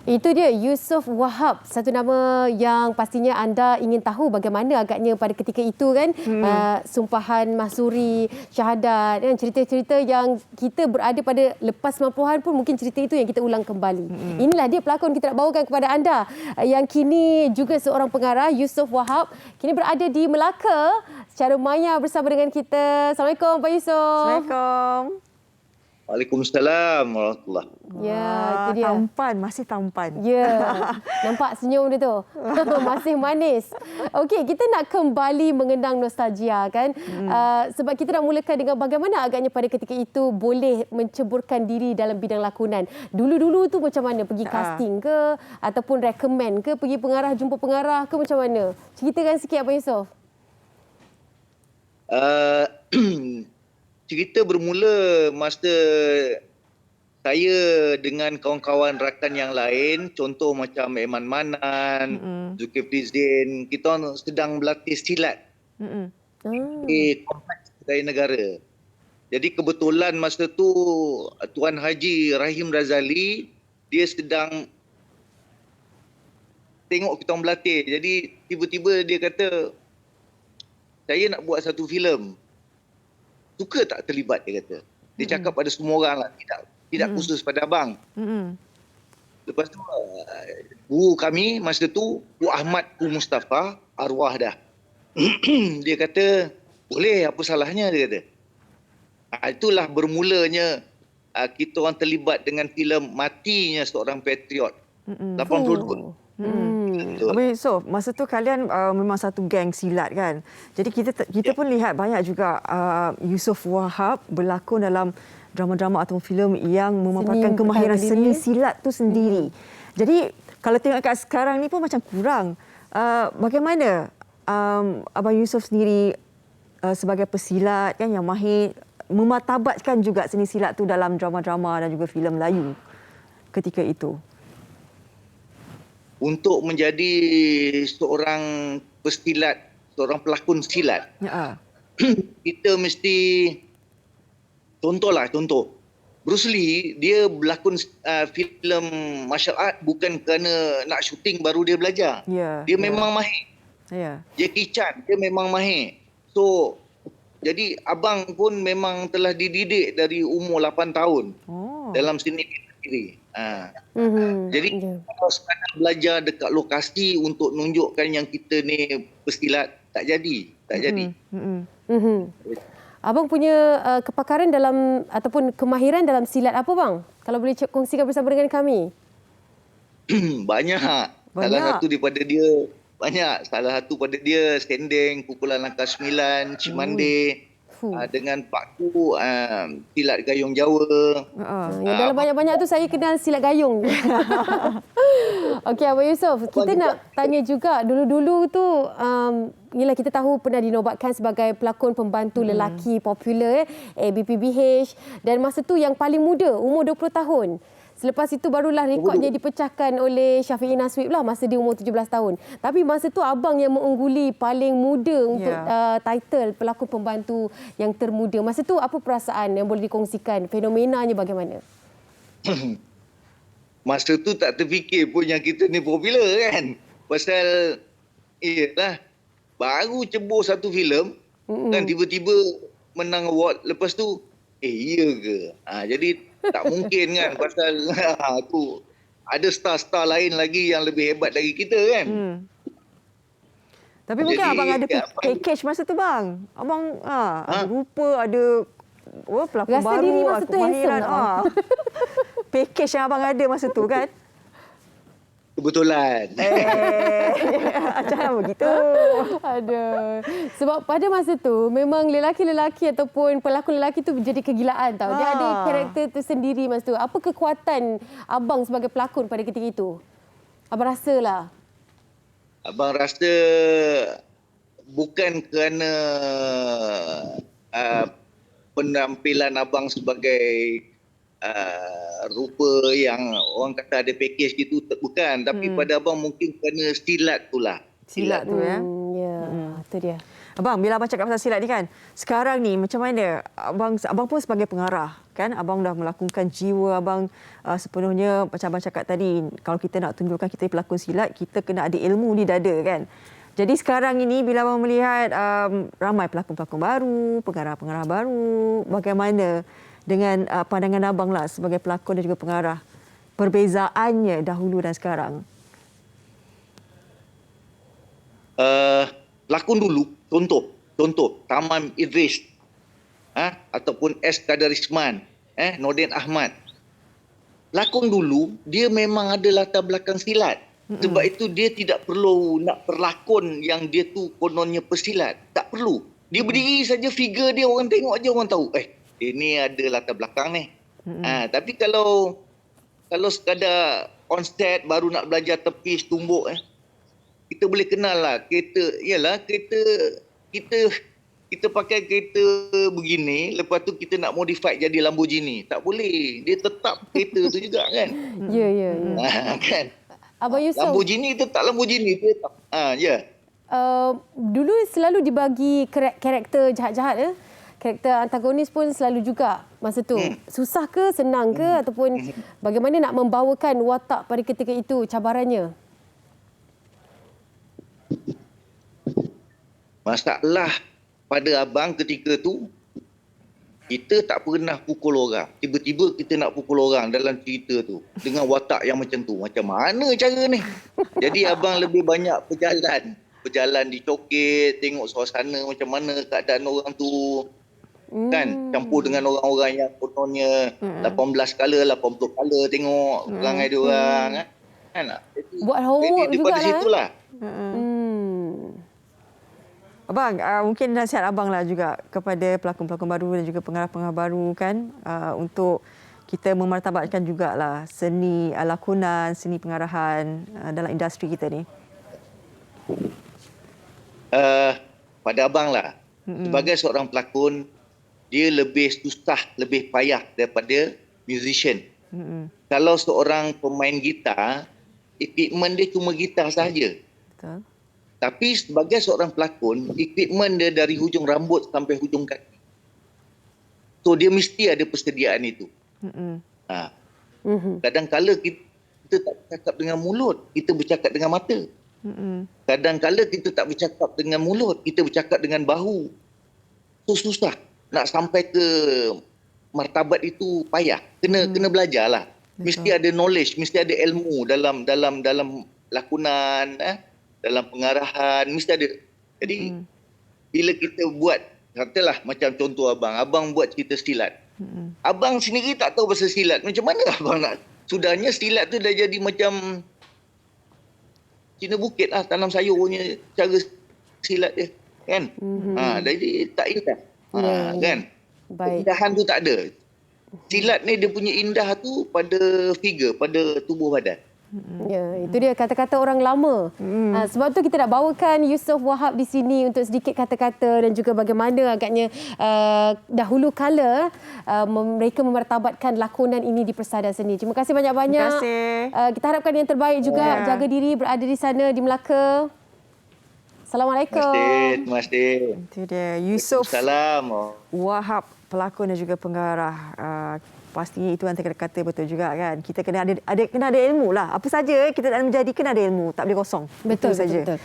Itu dia, Yusof Wahab. Satu nama yang pastinya anda ingin tahu bagaimana agaknya pada ketika itu kan. Sumpahan mahsuri, syahadat, kan? Cerita-cerita yang kita berada pada lepas 90-an pun mungkin cerita itu yang kita ulang kembali. Inilah dia pelakon kita nak bawakan kepada anda. Yang kini juga seorang pengarah, Yusof Wahab. Kini berada di Melaka secara maya bersama dengan kita. Assalamualaikum Pak Yusof. Assalamualaikum. Waalaikumsalam warahmatullahi. Ya, itu dia. Tampan, masih tampan. Ya, nampak senyum dia tu. Masih manis. Okey, kita nak kembali mengenang nostalgia kan. Sebab kita nak mulakan dengan bagaimana agaknya pada ketika itu boleh menceburkan diri dalam bidang lakonan. Dulu-dulu tu macam mana? Pergi casting ke? Ataupun recommend ke? Pergi pengarah, jumpa pengarah ke macam mana? Ceritakan sikit Abang Yusof. Cerita bermula masa saya dengan kawan-kawan rakan yang lain, contoh macam Eman Manan, Zulkifli Zain, kita orang sedang berlatih silat di Kompleks Budaya Negara. Jadi kebetulan masa tu Tuan Haji Rahim Razali, dia sedang tengok kita orang berlatih. Jadi tiba-tiba dia kata, saya nak buat satu filem. Suka tak terlibat, dia kata. Dia cakap pada semua orang lah, tidak khusus pada abang. Lepas tu guru kami masa tu Pu Ahmad Pu Mustafa, arwah dah. Dia kata boleh, apa salahnya, dia kata. Itulah bermulanya kita orang terlibat dengan filem Matinya Seorang Patriot 82. Abang Yusof, masa tu kalian memang satu geng silat kan. Jadi kita pun lihat banyak juga Yusof Wahab berlakon dalam drama-drama atau filem yang memaparkan kemahiran seni silat tu sendiri. Jadi kalau tengok kat sekarang ni pun macam kurang. Bagaimana Abang Yusof sendiri sebagai pesilat kan yang mahir mematabatkan juga seni silat tu dalam drama-drama dan juga filem Melayu ketika itu? Untuk menjadi seorang pesilat, seorang pelakon silat, kita mesti contoh Bruce Lee, dia berlakon filem martial art bukan kerana nak syuting baru dia belajar. Dia memang mahir. Jackie Chan, dia memang mahir. So, jadi abang pun memang telah dididik dari umur 8 tahun dalam seni sendiri. Jadi kalau sekadar belajar dekat lokasi untuk nunjukkan yang kita ni pesilat, tak jadi. Abang punya kepakaran dalam ataupun kemahiran dalam silat apa bang? Kalau boleh kongsikan bersama dengan kami. Banyak. Salah satu daripada dia Salah satu pada dia sendeng, pukulan langkah 9, cimande. Dengan Pak Ku, silat gayung Jawa. Yang dalam banyak-banyak tu saya kenal silat gayung. Okey Abang Yusof, kita nak tanya juga dulu-dulu tu yelah kita tahu pernah dinobatkan sebagai pelakon pembantu lelaki popular ABPBH, dan masa tu yang paling muda umur 20 tahun. Selepas itu barulah rekodnya dipecahkan oleh Syafiee Naswib lah masa dia umur 17 tahun. Tapi masa tu abang yang mengungguli paling muda untuk title pelakon pembantu yang termuda. Masa tu apa perasaan yang boleh dikongsikan? Fenomenanya bagaimana? Masa tu tak terfikir pun yang kita ni popular kan. Pasal iyalah baru cebur satu filem kan tiba-tiba menang award. Lepas tu iya ke? Jadi tak mungkin kan pasal tu ada star-star lain lagi yang lebih hebat dari kita kan. Tapi mungkin abang ada package masa tu bang. Abang ada rupa, ada pelakon rasa baru, diri masa tu kemahiran. Package yang abang ada masa tu kan. Kebetulan. Jangan begitu. Aduh. Sebab pada masa tu memang lelaki-lelaki ataupun pelakon lelaki tu menjadi kegilaan tau. Dia ada karakter tersendiri masa tu. Apa kekuatan abang sebagai pelakon pada ketika itu? Abang rasalah. Abang rasa bukan kerana penampilan abang sebagai rupa yang orang kata ada package gitu, bukan, tapi pada abang mungkin kerana silat tu lah. Silat tu ya. Ya, itu dia. Abang, bila abang cakap pasal silat ni kan, sekarang ni macam mana abang pun sebagai pengarah kan, abang dah melakukan jiwa abang sepenuhnya macam abang cakap tadi, kalau kita nak tunjukkan kita pelakon silat, kita kena ada ilmu di dada kan. Jadi sekarang ini bila abang melihat ramai pelakon-pelakon baru, pengarah-pengarah baru, bagaimana dengan pandangan abang lah sebagai pelakon dan juga pengarah, perbezaannya dahulu dan sekarang? Lakon dulu, contoh Tamam Idris, ataupun S. Kadarisman, Nordin Ahmad. Lakon dulu dia memang ada latar belakang silat. Sebab itu dia tidak perlu nak berlakon yang dia tu kononnya pesilat. Tak perlu. Dia berdiri saja, figure dia orang tengok aja orang tahu. Dia ni ada latar belakang ni. Tapi kalau sekadar on set baru nak belajar tepis, tumbuk, kita boleh kenal lah kita pakai kereta begini, lepas tu kita nak modify jadi Lamborghini. Tak boleh. Dia tetap kereta tu juga kan. Ya. Kan? Abang Yusof, Lamborghini tetap Lamborghini. Dia tetap. Ya. Dulu selalu dibagi karakter jahat-jahat karakter antagonis pun selalu juga masa tu. Susah ke, senang ke ataupun bagaimana nak membawakan watak pada ketika itu, cabarannya? Masalah pada abang ketika tu, kita tak pernah pukul orang. Tiba-tiba kita nak pukul orang dalam cerita tu. Dengan watak yang macam tu. Macam mana cara ni? Jadi abang lebih banyak berjalan dicokit, tengok suasana macam mana keadaan orang tu. Kan? Campur dengan orang-orang yang kononnya 18 color, 80 color, tengok perangai dia orang. Kan? Buat homework jugalah. Daripada situlah. Abang, mungkin nasihat abang lah juga kepada pelakon-pelakon baru dan juga pengarah-pengarah baru kan, untuk kita memartabatkan jugalah seni lakonan, seni pengarahan dalam industri kita ni. Pada abang lah, sebagai seorang pelakon, dia lebih susah, lebih payah daripada musician. Kalau seorang pemain gitar, equipment dia cuma gitar sahaja. Betul. Tapi sebagai seorang pelakon, equipment dia dari hujung rambut sampai hujung kaki. So dia mesti ada persediaan itu. Kadang-kala kita tak bercakap dengan mulut, kita bercakap dengan mata. Kadang-kala kita tak bercakap dengan mulut, kita bercakap dengan bahu. So susah. Nak sampai ke martabat itu payah. Kena belajarlah. Mesti ada knowledge, mesti ada ilmu dalam lakonan, dalam pengarahan, mesti ada. Jadi bila kita buat, katalah macam contoh abang buat cerita silat. Abang sendiri tak tahu pasal silat. Macam mana abang nak? Sudahnya silat tu dah jadi macam Cina Bukit lah, tanam sayur punya cara silat dia. Kan? Jadi tak indah. Kan? Baik. Keindahan tu tak ada. Silat ni dia punya indah tu pada figure, pada tubuh badan. Ya, itu dia kata-kata orang lama. Sebab tu kita nak bawakan Yusof Wahab di sini untuk sedikit kata-kata dan juga bagaimana agaknya dahulu kala mereka memartabatkan lakonan ini di Persada Seni. Terima kasih banyak-banyak. Terima kasih. Kita harapkan yang terbaik juga. Jaga diri, berada di sana di Melaka. Assalamualaikum. Terima kasih. Itu dia Yusof Wahab, pelakon dan juga pengarah. Pastinya itu antara kata betul juga kan. Kita kena ada ilmu lah. Apa saja kita nak menjadi kena ada ilmu. Tak boleh kosong. Betul saja. Betul.